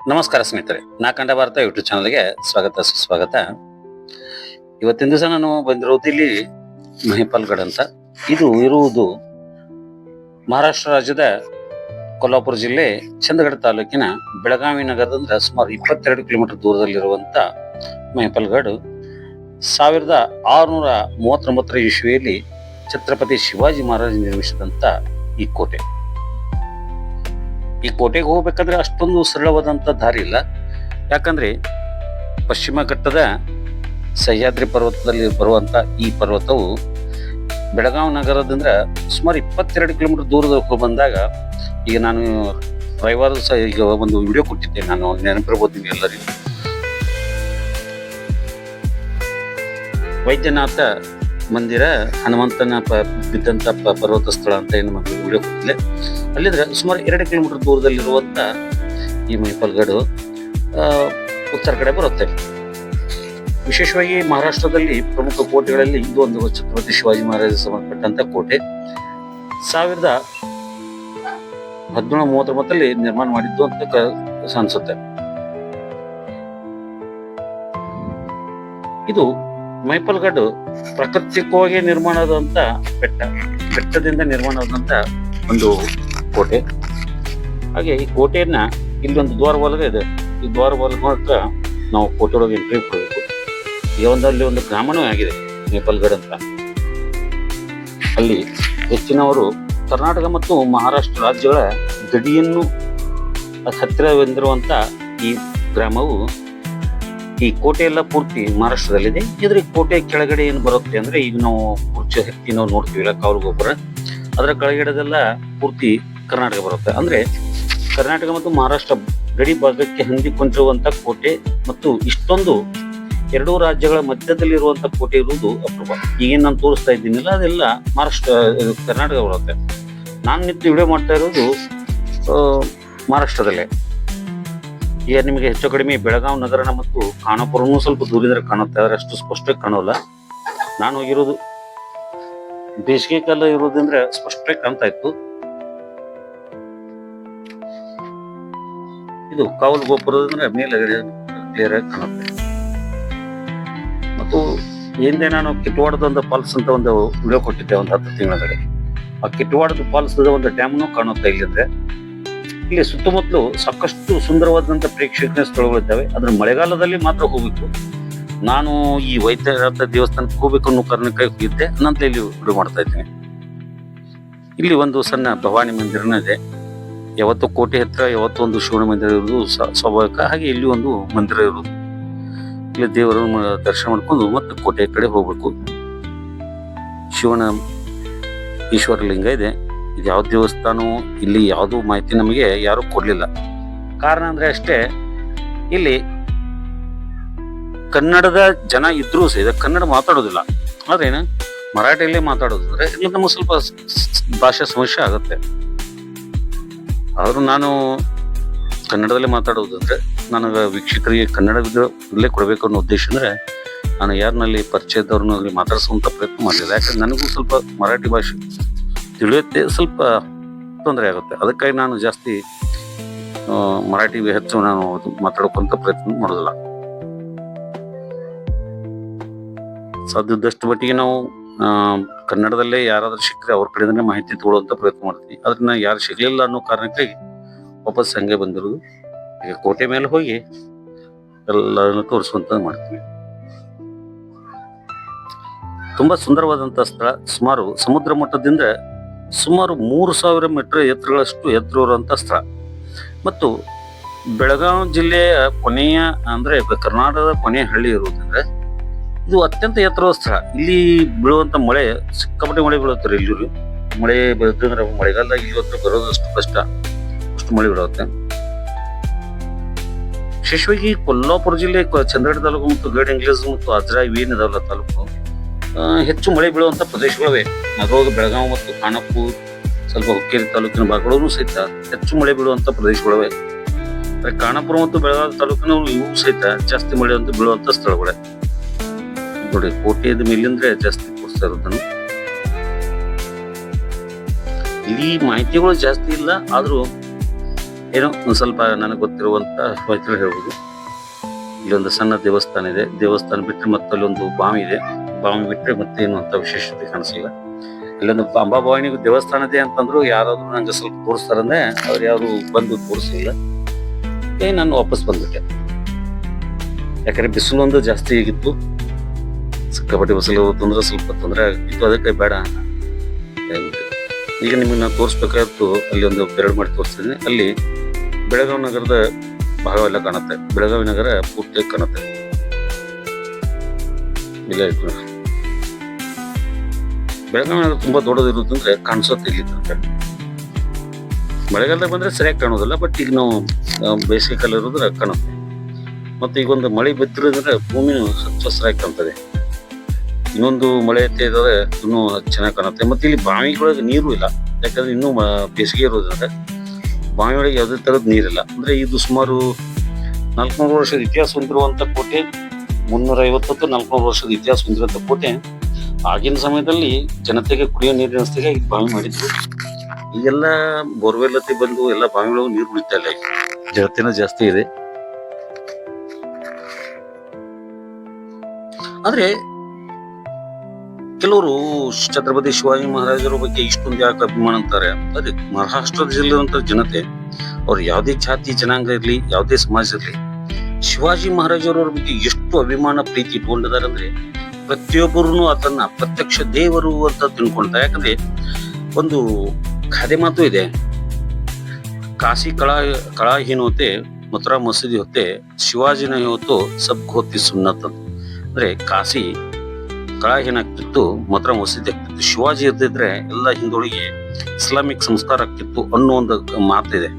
ನಮಸ್ಕಾರ ಸ್ನೇಹಿತರೆ, ನಾ ಕಂಡ ಭಾರತ ಯೂಟ್ಯೂಬ್ ಚಾನಲ್ಗೆ ಸ್ವಾಗತ ಸುಸ್ವಾಗತ. ಇವತ್ತಿನ ದಿವಸ ನಾನು ಬಂದಿರೋದು ಇಲ್ಲಿ ಮಹಿಪಾಲ್ಗಢ ಅಂತ. ಇದು ಇರುವುದು ಮಹಾರಾಷ್ಟ್ರ ರಾಜ್ಯದ ಕೊಲ್ಲಾಪುರ ಜಿಲ್ಲೆ ಚಂದಗಡ ತಾಲೂಕಿನ ಬೆಳಗಾವಿ ನಗರದಿಂದ ಸುಮಾರು 22 ಕಿಲೋಮೀಟರ್ ದೂರದಲ್ಲಿರುವಂತ ಮಹಿಪಾಲ್ಗಢ 1639 ಇಸ್ವಿಯಲ್ಲಿ ಛತ್ರಪತಿ ಶಿವಾಜಿ ಮಹಾರಾಜ್ ನಿರ್ಮಿಸಿದಂತ ಈ ಕೋಟೆ. ಈ ಕೋಟೆಗೆ ಹೋಗ್ಬೇಕಂದ್ರೆ ಅಷ್ಟೊಂದು ಸರಳವಾದಂತ ದಾರಿ ಇಲ್ಲ. ಯಾಕಂದ್ರೆ ಪಶ್ಚಿಮ ಘಟ್ಟದ ಸಹ್ಯಾದ್ರಿ ಪರ್ವತದಲ್ಲಿ ಬರುವಂತ ಈ ಪರ್ವತವು ಬೆಳಗಾವಿ ನಗರದಿಂದ ಸುಮಾರು 22 ಕಿಲೋಮೀಟರ್ ದೂರದಲ್ಲಿ ಬಂದಾಗ, ಈಗ ನಾನು ರವಿವಾರ ಈಗ ಒಂದು ವಿಡಿಯೋ ಕೊಟ್ಟಿದ್ದೆ, ನಾನು ನೆನಪಿರ್ಬೋದು ಎಲ್ಲರಿಗೂ. ವೈದ್ಯನಾಥ ಮಂದಿರ ಹನುಮಂತನ ಬಿದ್ದಂತ ಪರ್ವತ ಸ್ಥಳ ಅಂತ ಏನು ವಿಡಿಯೋ ಕೊಟ್ಟಿದ್ದೆ. ಅಲ್ಲಿದ್ರೆ ಸುಮಾರು 2 ಕಿಲೋಮೀಟರ್ ದೂರದಲ್ಲಿರುವಂತ ಈ ಮಹಿಪಾಲ್ಗಢ ಉತ್ತರ ಕಡೆ ಬರುತ್ತೆ. ವಿಶೇಷವಾಗಿ ಮಹಾರಾಷ್ಟ್ರದಲ್ಲಿ ಪ್ರಮುಖ ಕೋಟೆಗಳಲ್ಲಿ ಇದು ಒಂದು ಛತ್ರಪತಿ ಶಿವಾಜಿ ಮಹಾರಾಜ ಸಂಬಂಧಪಟ್ಟಂತ ಕೋಟೆ. 1739 ನಿರ್ಮಾಣ ಮಾಡಿದ್ದು ಅಂತ ಅನ್ಸುತ್ತೆ. ಇದು ಮಹಿಪಾಲ್ಗಢ ಪ್ರಾಕೃತಿಕವಾಗಿ ನಿರ್ಮಾಣ ಆದಂತ ಬೆಟ್ಟದಿಂದ ನಿರ್ಮಾಣ ಆದಂತ ಒಂದು ಕೋಟೆ. ಹಾಗೆ ಈ ಕೋಟೆಯನ್ನ ಇಲ್ಲಿ ಒಂದು ದ್ವಾರಪಾಲಕ ಇದೆ. ಈ ದ್ವಾರಪಾಲಕ ನಾವು ಕೋಟೆ ಒಳಗೆ ಎಂಟ್ರಿ ಕೊಡಬೇಕು. ಈ ಅಲ್ಲಿ ಒಂದು ಗ್ರಾಮನೂ ಆಗಿದೆ ಮಹಿಪಾಲ್ಗಢ ಅಂತ. ಅಲ್ಲಿ ಹೆಚ್ಚಿನವರು ಕರ್ನಾಟಕ ಮತ್ತು ಮಹಾರಾಷ್ಟ್ರ ರಾಜ್ಯಗಳ ಗಡಿಯನ್ನು ಹತ್ತಿರವೆಂದಿರುವಂತ ಈ ಗ್ರಾಮವು, ಈ ಕೋಟೆ ಎಲ್ಲ ಪೂರ್ತಿ ಮಹಾರಾಷ್ಟ್ರದಲ್ಲಿದೆ. ಇದ್ರ ಕೋಟೆ ಕೆಳಗಡೆ ಏನು ಬರುತ್ತೆ ಅಂದ್ರೆ, ಈಗ ನಾವು ಕುರ್ಚಿ ಹತ್ತಿ ನಾವು ನೋಡ್ತೀವಿಲ್ಲ ಕಾವಲು ಗೋಪುರ, ಅದರ ಕೆಳಗಡೆದೆಲ್ಲ ಪೂರ್ತಿ ಕರ್ನಾಟಕ ಬರುತ್ತೆ. ಅಂದ್ರೆ ಕರ್ನಾಟಕ ಮತ್ತು ಮಹಾರಾಷ್ಟ್ರ ಗಡಿ ಭಾಗಕ್ಕೆ ಹೊಂದಿಕೊಂಡಿರುವಂತ ಕೋಟೆ ಮತ್ತು ಇಷ್ಟೊಂದು ಎರಡೂ ರಾಜ್ಯಗಳ ಮಧ್ಯದಲ್ಲಿರುವಂತ ಕೋಟೆ ಇರುವುದು ಅಪರೂಪ. ಈಗೇನು ನಾನು ತೋರಿಸ್ತಾ ಇದ್ದೀನಿಲ್ಲ, ಅದೆಲ್ಲ ಕರ್ನಾಟಕ ಬರುತ್ತೆ. ನಾನು ನಿತ್ಯ ವಿಡಿಯೋ ಮಾಡ್ತಾ ಇರೋದು ಮಹಾರಾಷ್ಟ್ರದಲ್ಲೇ. ಈಗ ನಿಮಗೆ ಹೆಚ್ಚು ಕಡಿಮೆ ಬೆಳಗಾವಿ ನಗರನ ಮತ್ತು ಖಾನಾಪುರನೂ ಸ್ವಲ್ಪ ದೂರಿದ್ರೆ ಕಾಣುತ್ತೆ, ಆದರೆ ಅಷ್ಟು ಸ್ಪಷ್ಟವಾಗಿ ಕಾಣೋಲ್ಲ. ನಾನು ಹೋಗಿರೋದು ಬೇಸಿಗೆ ಕಾಲ ಇರೋದ್ರಿಂದ ಸ್ಪಷ್ಟವಾಗಿ ಕಾಣ್ತಾ ಇತ್ತು. ಇದು ಕಾವಲು ಗೋಪುರದಿಂದ ಮೇಲೆ ಕ್ಲಿಯರ್ ಆಗಿ ಕಾಣುತ್ತೆ. ಮತ್ತು ಹಿಂದೆ ನಾನು ಕಿಟ್ವಾಡದ ಒಂದು ಫಾಲ್ಸ್ ಅಂತ ಒಂದು ವಿಡಿಯೋ ಕೊಟ್ಟಿದ್ದೆ ಒಂದು 10 ತಿಂಗಳ. ಆ ಕಿಟ್ವಾಡದ ಫಾಲ್ಸ್ ಒಂದು ಡ್ಯಾಮ್ನು ಕಾಣುತ್ತೆ. ಇಲ್ಲಿಂದ್ರೆ ಇಲ್ಲಿ ಸುತ್ತಮುತ್ತಲು ಸಾಕಷ್ಟು ಸುಂದರವಾದಂತ ಪ್ರೇಕ್ಷಣೀಯ ಸ್ಥಳಗಳಿದ್ದಾವೆ. ಅದ್ರ ಮಳೆಗಾಲದಲ್ಲಿ ಮಾತ್ರ ಹೋಗ್ಬೇಕು. ನಾನು ಈ ವೈದ್ಯನಾಥ ದೇವಸ್ಥಾನಕ್ಕೆ ಹೋಗ್ಬೇಕು ಅನ್ನೋ ಕಾರಣಕ್ಕಾಗಿ ಹೋಗಿದ್ದೆ. ನಂತರ ಇಲ್ಲಿ ವಿಡಿಯೋ ಮಾಡ್ತಾ ಇದ್ದೀನಿ. ಇಲ್ಲಿ ಒಂದು ಸಣ್ಣ ಭವಾನಿ ಮಂದಿರನೂ ಇದೆ. ಯಾವತ್ತು ಕೋಟೆ ಹತ್ರ ಯಾವತ್ತು ಒಂದು ಶಿವನ ಮಂದಿರ ಇರೋದು ಸ್ವಾಭಾವಿಕ. ಹಾಗೆ ಇಲ್ಲಿ ಒಂದು ಮಂದಿರ ಇರೋದು. ಇಲ್ಲಿ ದೇವರನ್ನು ದರ್ಶನ ಮಾಡ್ಕೊಂಡು ಮತ್ತೆ ಕೋಟೆ ಕಡೆ ಹೋಗ್ಬೇಕು. ಶಿವನ ಈಶ್ವರಲಿಂಗ ಇದೆ. ಇದು ಯಾವ ದೇವಸ್ಥಾನ, ಇಲ್ಲಿ ಯಾವುದು ಮಾಹಿತಿ ನಮಗೆ ಯಾರು ಕೊಡ್ಲಿಲ್ಲ. ಕಾರಣ ಅಂದ್ರೆ ಅಷ್ಟೇ, ಇಲ್ಲಿ ಕನ್ನಡದ ಜನ ಇದ್ರೂ ಸಹಿತ ಕನ್ನಡ ಮಾತಾಡೋದಿಲ್ಲ. ಆದ್ರೇನು ಮರಾಠಿಯಲ್ಲೇ ಮಾತಾಡೋದಂದ್ರೆ ಇಲ್ಲಿ ನಮಗೆ ಸ್ವಲ್ಪ ಭಾಷಾ ಸಮಸ್ಯೆ ಆಗುತ್ತೆ. ಆದ್ರೂ ನಾನು ಕನ್ನಡದಲ್ಲೇ ಮಾತಾಡೋದಂದ್ರೆ ನನಗೆ ವೀಕ್ಷಕರಿಗೆ ಕನ್ನಡದಲ್ಲೇ ಕೊಡಬೇಕು ಅನ್ನೋ ಉದ್ದೇಶ ಅಂದ್ರೆ, ನಾನು ಯಾರನ್ನಲ್ಲಿ ಪರಿಚಯದವ್ರನ್ನ ಮಾತಾಡಿಸುವಂತ ಪ್ರಯತ್ನ ಮಾಡಲಿಲ್ಲ. ಯಾಕಂದ್ರೆ ನನಗೂ ಸ್ವಲ್ಪ ಮರಾಠಿ ಭಾಷೆ ತಿಳಿಯುತ್ತೆ, ಸ್ವಲ್ಪ ತೊಂದರೆ ಆಗುತ್ತೆ. ಅದಕ್ಕಾಗಿ ನಾನು ಜಾಸ್ತಿ ಮರಾಠಿ ಹೆಚ್ಚು ನಾನು ಮಾತಾಡೋಕಂತ ಪ್ರಯತ್ನ ಮಾಡೋದಿಲ್ಲ. ಸಾಧ್ಯದಷ್ಟು ಮಟ್ಟಿಗೆ ನಾವು ಕನ್ನಡದಲ್ಲೇ ಯಾರಾದ್ರೂ ಸಿಕ್ಕರೆ ಅವ್ರ ಕಡೆಯಿಂದನೇ ಮಾಹಿತಿ ತಗೊಳ್ಳುವಂತ ಪ್ರಯತ್ನ ಮಾಡ್ತೀನಿ. ಅದನ್ನ ಯಾರು ಸಿಗ್ಲಿಲ್ಲ ಅನ್ನೋ ಕಾರಣಕ್ಕಾಗಿ ವಾಪಸ್ ಹಂಗೆ ಬಂದಿರೋದು. ಈಗ ಕೋಟೆ ಮೇಲೆ ಹೋಗಿ ಎಲ್ಲರನ್ನು ತೋರಿಸುವಂತ ಮಾಡ್ತೀನಿ. ತುಂಬಾ ಸುಂದರವಾದಂತ ಸ್ಥಳ. ಸುಮಾರು ಸಮುದ್ರ ಮಟ್ಟದಿಂದ ಸುಮಾರು 3000 ಮೀಟರ್ ಎತ್ತರಗಳಷ್ಟು ಎತ್ತರ ಇರುವಂತ ಸ್ಥಳ. ಮತ್ತು ಬೆಳಗಾವಿ ಜಿಲ್ಲೆಯ ಕೊನೆಯ ಅಂದ್ರೆ ಕರ್ನಾಟಕದ ಕೊನೆಯ ಹಳ್ಳಿ ಇರುವುದಂದ್ರೆ ಇದು ಅತ್ಯಂತ ಎತ್ತರದ ಸ್ಥಳ. ಇಲ್ಲಿ ಬೀಳುವಂತ ಮಳೆ ಸಿಕ್ಕಾಪಟ್ಟೆ ಮಳೆ ಬೀಳುತ್ತಾರೆ. ಇಲ್ಲಿ ಮಳೆ ಬೀಳುತ್ತಂದ್ರೆ ಮಳೆಗಾಲದಾಗ ಇವತ್ತು ಬರೋದಷ್ಟು ಕಷ್ಟ, ಅಷ್ಟು ಮಳೆ ಬೀಳುತ್ತೆ. ವಿಶೇಷವಾಗಿ ಕೊಲ್ಲಾಪುರ ಜಿಲ್ಲೆ ಚಂದಗಡ ತಾಲೂಕು ಮತ್ತು ಗಡಿಂಗ್ಲೇಜ್ ಮತ್ತು ಅಜ್ರಾ ಇವೇನಿದಾವಲ್ಲ ತಾಲೂಕು, ಹೆಚ್ಚು ಮಳೆ ಬೀಳುವಂತ ಪ್ರದೇಶಗಳಿವೆ. ಅದರೊಳಗೆ ಬೆಳಗಾವಿ ಮತ್ತು ಖಾನಾಪುರ, ಸ್ವಲ್ಪ ಹುಕ್ಕೇರಿ ತಾಲೂಕಿನ ಭಾಗಗಳೂ ಸಹಿತ ಹೆಚ್ಚು ಮಳೆ ಬೀಳುವಂತ ಪ್ರದೇಶಗಳಿವೆ. ಖಾನಾಪುರ ಮತ್ತು ಬೆಳಗಾವಿ ತಾಲೂಕಿನ ಇವು ಸಹಿತ ಜಾಸ್ತಿ ಮಳೆ ಅಂತ ಬೀಳುವಂತ ಸ್ಥಳಗಳೇ. ನೋಡಿ, ಕೋಟೆಯ ಮೇಲಿಂದ್ರೆ ಜಾಸ್ತಿ ತೋರಿಸ್ತಾ ಇರೋದನ್ನು. ಇಲ್ಲಿ ಮಾಹಿತಿಗಳು ಜಾಸ್ತಿ ಇಲ್ಲ, ಆದ್ರೂ ಏನೋ ಒಂದು ಸ್ವಲ್ಪ ನನಗೆ ಗೊತ್ತಿರುವಂತ ಮಾಹಿತಿ ಹೇಳ್ಬೋದು. ಇಲ್ಲೊಂದು ಸಣ್ಣ ದೇವಸ್ಥಾನ ಇದೆ. ದೇವಸ್ಥಾನ ಬಿಟ್ಟರೆ ಮತ್ತೆ ಅಲ್ಲೊಂದು ಬಾವಿ ಇದೆ. ಬಾವಿ ಬಿಟ್ಟರೆ ಮತ್ತೆ ಏನು ಅಂತ ವಿಶೇಷತೆ ಕಾಣಿಸಿಲ್ಲ. ಇಲ್ಲೊಂದು ಅಂಬಾಭವಾನಿಗೂ ದೇವಸ್ಥಾನ ಇದೆ ಅಂತಂದ್ರು ಯಾರಾದ್ರೂ ನಂಗೆ ಸ್ವಲ್ಪ ತೋರಿಸ್ತಾರಂದ್ರೆ ಅವ್ರು ಯಾರು ಬಂದು ತೋರಿಸಿಲ್ಲ. ನಾನು ವಾಪಸ್ ಬಂದ್ಬಿಟ್ಟೆ. ಯಾಕಂದ್ರೆ ಬಿಸಿಲು ಒಂದು ಜಾಸ್ತಿ ಆಗಿತ್ತು. ಸಿಕ್ಕಾಪಟ್ಟೆ ಬಿಸಿಲು ತೊಂದರೆ ಸ್ವಲ್ಪ ತೊಂದರೆ ಆಗಿತ್ತು. ಅದಕ್ಕೆ ಬೇಡ. ಈಗ ನಿಮಗೆ ನಾನು ತೋರಿಸ್ಬೇಕಾಯ್ತು. ಅಲ್ಲಿ ಒಂದು ಬೆರಡು ಮಾಡಿ ತೋರಿಸ್ತಿದ್ದೀನಿ. ಅಲ್ಲಿ ಬೆಳಗಾವಿ ನಗರದ ಭಾಗವೆಲ್ಲ ಕಾಣುತ್ತೆ. ಬೆಳಗಾವಿ ನಗರ ಪೂರ್ತಿಯಾಗಿ ಕಾಣುತ್ತೆ. ಇಲ್ಲ ಬೆಳಗಾವಿ ನಗರ ತುಂಬಾ ದೊಡ್ಡದಿರುತ್ತಂದ್ರೆ ಕಾಣಿಸುತ್ತೆ ಇಲ್ಲಿ ತನಕ. ಮಳೆಗಾಲದಾಗ ಬಂದ್ರೆ ಸರಿಯಾಗಿ ಕಾಣೋದಿಲ್ಲ. ಬಟ್ ಈಗ ನಾವು ಬೇಸಿಗೆ ಕಾಲ ಇರೋದ್ರೆ ಕಾಣುತ್ತೆ. ಮತ್ತೆ ಈಗ ಒಂದು ಮಳೆ ಬಿದ್ದಿರೋದ್ರೆ ಭೂಮಿನೂ ಹಚ್ಚ ಹಸಿರಾಗಿ ಕಾಣ್ತದೆ. ಇನ್ನೊಂದು ಮಳೆ ಇದ್ರೆ ಇನ್ನೂ ಚೆನ್ನಾಗಿ ಕಾಣುತ್ತೆ. ಮತ್ತೆ ಇಲ್ಲಿ ಬಾವಿಗಳೊಳಗೆ ನೀರು ಇಲ್ಲ. ಯಾಕಂದ್ರೆ ಇನ್ನೂ ಬೇಸಿಗೆ ಇರೋದ್ರಿಂದ ಬಾವಿ ಒಳಗೆ ಯಾವುದೇ ತರದ ನೀರಿಲ್ಲ. ಅಂದ್ರೆ ಇದು ಸುಮಾರು 400 ವರ್ಷದ ಇತಿಹಾಸ ಹೊಂದಿರುವಂತ ಕೋಟೆ. 350 400 ವರ್ಷದ ಇತಿಹಾಸ ಹೊಂದಿರುವಂತ ಕೋಟೆ. ಆಗಿನ ಸಮಯದಲ್ಲಿ ಜನತೆಗೆ ಕುಡಿಯೋ ನೀರಿನ ವ್ಯವಸ್ಥೆಗೆ ಈಗ ಬಾವಿ ಮಾಡಿದ್ರು. ಈಗೆಲ್ಲ ಬೋರ್ವೆಲ್ ಹತ್ತಿ ಬಂದು ಎಲ್ಲ ಬಾವಿಗಳು ನೀರು ಉಳಿತಾ ಇಲ್ಲ. ಜಲತೆನ ಜಾಸ್ತಿ ಇದೆ. ಆದ್ರೆ ಕೆಲವರು ಛತ್ರಪತಿ ಶಿವಾಜಿ ಮಹಾರಾಜರ ಬಗ್ಗೆ ಇಷ್ಟೊಂದು ಯಾಕೆ ಅಭಿಮಾನ ಅಂತಾರೆ. ಅದೇ ಮಹಾರಾಷ್ಟ್ರದ ಜಿಲ್ಲೆಯಂತ ಜನತೆ, ಅವ್ರು ಯಾವುದೇ ಜಾತಿ ಜನಾಂಗ ಇರ್ಲಿ, ಯಾವುದೇ ಸಮಾಜ ಇರ್ಲಿ, ಶಿವಾಜಿ ಮಹಾರಾಜರವ್ರ ಬಗ್ಗೆ ಎಷ್ಟು ಅಭಿಮಾನ ಪ್ರೀತಿ ಇಟ್ಕೊಂಡಿದ್ದಾರೆ ಅಂದ್ರೆ ಪ್ರತಿಯೊಬ್ಬರು ಅದನ್ನ ಪ್ರತ್ಯಕ್ಷ ದೇವರು ಅಂತ ತಿಳ್ಕೊಳ್ತಾರೆ. ಯಾಕಂದ್ರೆ ಒಂದು ಗಾದೆ ಮಾತು ಇದೆ, ಕಾಶಿ ಕಳಾಹೀನ ಹೋತೆ ಮಥುರಾ ಮಸೀದಿ ಹೊತ್ತೆ ಶಿವಾಜಿನ ಹೊತ್ತು ಸಬ್ ಹೋತಿ ಸುನ್ನತ್. ಅಂದ್ರೆ ಕಾಶಿ ಕಳಾಹೀನ ಆಗ್ತಿತ್ತು, ಮಥುರಾ ಮಸೀದಿ ಆಗ್ತಿತ್ತು. ಶಿವಾಜಿ ಇರ್ದಿದ್ರೆ ಎಲ್ಲ ಹಿಂದೊಳಗೆ ಇಸ್ಲಾಮಿಕ್ ಸಂಸ್ಕಾರ ಆಗ್ತಿತ್ತು ಅನ್ನೋ ಒಂದು ಮಾತಿದೆ.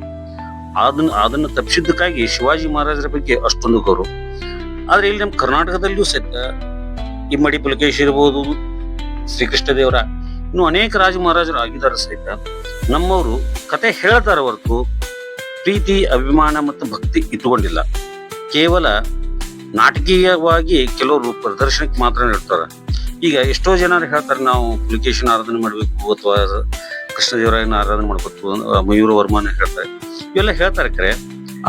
ಅದನ್ನ ತಪ್ಪಿಸಿದ್ದಕ್ಕಾಗಿ ಶಿವಾಜಿ ಮಹಾರಾಜರ ಬಗ್ಗೆ ಅಷ್ಟೊಂದು ಗೌರವ. ಆದ್ರೆ ಇಲ್ಲಿ ನಮ್ಮ ಕರ್ನಾಟಕದಲ್ಲಿಯೂ ಸಹಿತ ಇಮ್ಮಡಿ ಪುಲಕೇಶಿ ಇರ್ಬೋದು, ಶ್ರೀಕೃಷ್ಣ ದೇವರ, ಇನ್ನು ಅನೇಕ ರಾಜ ಮಹಾರಾಜರು ಆಗಿದ್ದಾರೆ ಸಹಿತ ನಮ್ಮವರು ಕತೆ ಹೇಳ್ತಾರೆ ಹೊರತು ಪ್ರೀತಿ, ಅಭಿಮಾನ ಮತ್ತು ಭಕ್ತಿ ಇಟ್ಟುಕೊಂಡಿಲ್ಲ. ಕೇವಲ ನಾಟಕೀಯವಾಗಿ ಕೆಲವರು ಪ್ರದರ್ಶನಕ್ಕೆ ಮಾತ್ರ ಇರ್ತಾರೆ. ಈಗ ಎಷ್ಟೋ ಜನ ಹೇಳ್ತಾರೆ ನಾವು ಪುಲಕೇಶಿನ ಆರಾಧನೆ ಮಾಡ್ಬೇಕು ಅಥವಾ ಕೃಷ್ಣದೇವರಾಯನ ಆರಾಧನೆ ಮಾಡ್ಬೇಕು, ಮಯೂರ ವರ್ಮನ ಹೇಳ್ತಾರೆ, ಇವೆಲ್ಲ ಹೇಳ್ತಾರೆ ಕರೆ.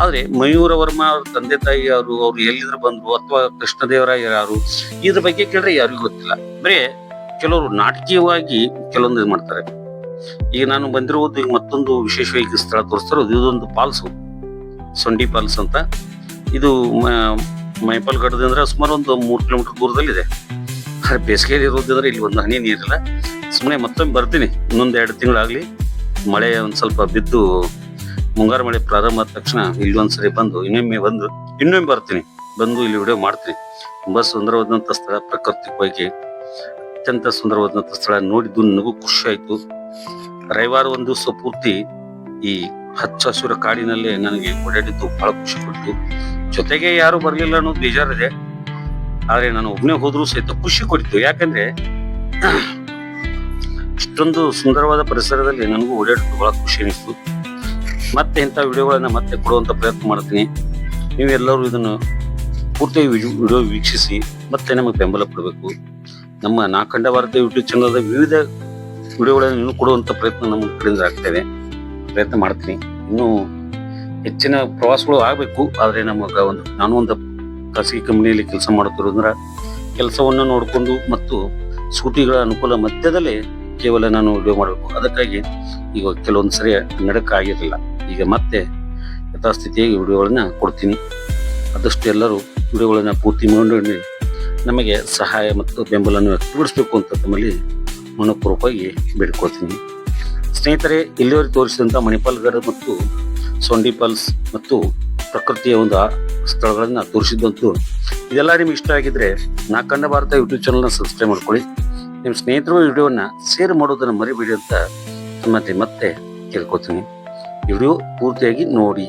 ಆದ್ರೆ ಮಯೂರ ವರ್ಮ ಅವ್ರ ತಂದೆ ತಾಯಿ ಯಾರು, ಅವ್ರು ಎಲ್ಲಿದ್ರು ಬಂದ್ರು, ಅಥವಾ ಕೃಷ್ಣದೇವರಾಯ ಯಾರು, ಇದ್ರ ಬಗ್ಗೆ ಕೇಳಿದ್ರೆ ಯಾರಿಗೂ ಗೊತ್ತಿಲ್ಲ. ಬರೇ ಕೆಲವರು ನಾಟಕೀಯವಾಗಿ ಕೆಲವೊಂದು ಇದು ಮಾಡ್ತಾರೆ. ಈಗ ನಾನು ಬಂದಿರುವುದು ಈಗ ಮತ್ತೊಂದು ವಿಶೇಷವಾಗಿ ಸ್ಥಳ ತೋರಿಸ್ತಾರೆ. ಇದೊಂದು ಫಾಲ್ಸು, ಸೊಂಡಿ ಫಾಲ್ಸ್ ಅಂತ. ಇದು ಮೈಪಾಲ್ಗಢದಿಂದ ಸುಮಾರು ಒಂದು 3 ಕಿಲೋಮೀಟರ್ ದೂರದಲ್ಲಿದೆ. ಬೇಸಿಗೆಯಲ್ಲಿ ಇರೋದಿದ್ರೆ ಇಲ್ಲಿ ಒಂದು ಹನಿ ನೀರಿಲ್ಲ. ಸುಮ್ಮನೆ ಮತ್ತೊಮ್ಮೆ ಬರ್ತೀನಿ, ಇನ್ನೊಂದು 2 ತಿಂಗಳಾಗ್ಲಿ, ಮಳೆ ಒಂದ್ ಸ್ವಲ್ಪ ಬಿದ್ದು ಮುಂಗಾರು ಮಳೆ ಪ್ರಾರಂಭ ಆದ ತಕ್ಷಣ ಇಲ್ಲಿ ಒಂದ್ಸರಿ ಬಂದು ಇನ್ನೊಮ್ಮೆ ಬರ್ತೀನಿ, ಬಂದು ಇಲ್ಲಿ ವಿಡಿಯೋ ಮಾಡ್ತೀನಿ. ತುಂಬಾ ಸುಂದರವಾದಂತ ಸ್ಥಳ, ಪ್ರಾಕೃತಿಕವಾಗಿ ಅತ್ಯಂತ ಸುಂದರವಾದಂತ ಸ್ಥಳ. ನೋಡಿದ್ದು ನನಗೂ ಖುಷಿ ಆಯ್ತು. ರವಿವಾರ ಒಂದು ದಿವಸ ಪೂರ್ತಿ ಈ ಹಚ್ಚ ಹಸಿರ ಕಾಡಿನಲ್ಲೇ ನನಗೆ ಓಡಾಡಿದ್ದು ಬಹಳ ಖುಷಿ ಕೊಟ್ಟು. ಜೊತೆಗೆ ಯಾರು ಬರ್ಲಿಲ್ಲ ಅನ್ನೋದು ಬೇಜಾರಿದೆ. ಆದ್ರೆ ನಾನು ಒಬ್ಬನೇ ಹೋದ್ರೂ ಸಹಿತ ಖುಷಿ ಕೊಟ್ಟಿತ್ತು. ಯಾಕಂದ್ರೆ ಇಷ್ಟೊಂದು ಸುಂದರವಾದ ಪರಿಸರದಲ್ಲಿ ನನಗೂ ಓಡಾಡಿದ್ದು ಬಹಳ ಖುಷಿ ಅನಿಸ್ತು. ಮತ್ತೆ ಇಂಥ ವಿಡಿಯೋಗಳನ್ನ ಮತ್ತೆ ಕೊಡುವಂತ ಪ್ರಯತ್ನ ಮಾಡ್ತೀನಿ. ನೀವೆಲ್ಲರೂ ಇದನ್ನು ಪೂರ್ತಿ ವಿಡಿಯೋ ವೀಕ್ಷಿಸಿ ಮತ್ತೆ ನಮಗೆ ಬೆಂಬಲ ಕೊಡಬೇಕು. ನಮ್ಮ ನಾಖಂಡ ಭಾರತ ಯೂಟ್ಯೂಬ್ ಚಾನಲ್ದ ವಿವಿಧ ವಿಡಿಯೋಗಳನ್ನು ಇನ್ನೂ ಕೊಡುವಂತ ಪ್ರಯತ್ನ ನಮ್ಮ ಕಡೆಯಿಂದ ಆಗ್ತೇವೆ, ಪ್ರಯತ್ನ ಮಾಡ್ತೀನಿ. ಇನ್ನೂ ಹೆಚ್ಚಿನ ಪ್ರವಾಸಗಳು ಆಗ್ಬೇಕು. ಆದ್ರೆ ನಾನು ಒಂದು ಖಾಸಗಿ ಕಂಪನಿಯಲ್ಲಿ ಕೆಲಸ ಮಾಡುತ್ತಿರೋದ್ರ ಕೆಲಸವನ್ನು ನೋಡಿಕೊಂಡು ಮತ್ತು ಸೂಟಿಗಳ ಅನುಕೂಲ ಮಧ್ಯದಲ್ಲೇ ಕೇವಲ ನಾನು ವಿಡಿಯೋ ಮಾಡಬೇಕು. ಅದಕ್ಕಾಗಿ ಈಗ ಕೆಲವೊಂದು ಸರಿ ನಡಕ್ಕಾಗಿರಲಿಲ್ಲ. ಈಗ ಮತ್ತೆ ಯಥಾಸ್ಥಿತಿಯಾಗಿ ವಿಡಿಯೋಗಳನ್ನ ಕೊಡ್ತೀನಿ. ಆದಷ್ಟು ಎಲ್ಲರೂ ವಿಡಿಯೋಗಳನ್ನ ಪೂರ್ತಿ ನೋಡಿ ನಮಗೆ ಸಹಾಯ ಮತ್ತು ಬೆಂಬಲವನ್ನು ವ್ಯಕ್ತಪಡಿಸಬೇಕು ಅಂತ ತಮ್ಮಲ್ಲಿ ಮನಪೂರ್ವಕವಾಗಿ ಬೇಡಿಕೊಳ್ತೀನಿ. ಸ್ನೇಹಿತರೆ, ಇಲ್ಲಿವರೆಗೆ ತೋರಿಸಿದಂಥ ಮಣಿಪಾಲ್ಗಢ ಮತ್ತು ಸೊಂಡಿ ಫಾಲ್ಸ್ ಮತ್ತು ಪ್ರಕೃತಿಯ ಒಂದು ಸ್ಥಳಗಳನ್ನ ತೋರಿಸಿದ್ದಂತೂ ಇದೆಲ್ಲ ನಿಮ್ಗೆ ಇಷ್ಟ ಆಗಿದ್ರೆ ನಾಖಂಡ ಭಾರತ ಯೂಟ್ಯೂಬ್ ಚಾನಲ್ನ ಸಬ್ಸ್ಕ್ರೈಬ್ ಮಾಡ್ಕೊಳ್ಳಿ. ನಿಮ್ಮ ಸ್ನೇಹಿತರು ವಿಡಿಯೋನ ಶೇರ್ ಮಾಡೋದನ್ನ ಮರಿಬೇಡಿ ಅಂತ ತಮ್ಮಲ್ಲಿ ಮತ್ತೆ ಕೇಳ್ಕೊತೀನಿ. ವಿಡಿಯೋ ಪೂರ್ತಿಯಾಗಿ ನೋಡಿ.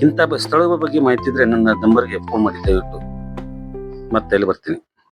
ಇಂಥ ಸ್ಥಳಗಳ ಬಗ್ಗೆ ಮಾಹಿತಿ ಇದ್ರೆ ನನ್ನ ನಂಬರ್ಗೆ ಫೋನ್ ಮಾಡಿ ದಯವಿಟ್ಟು. ಮತ್ತೆ ಅಲ್ಲಿ ಬರ್ತೀನಿ.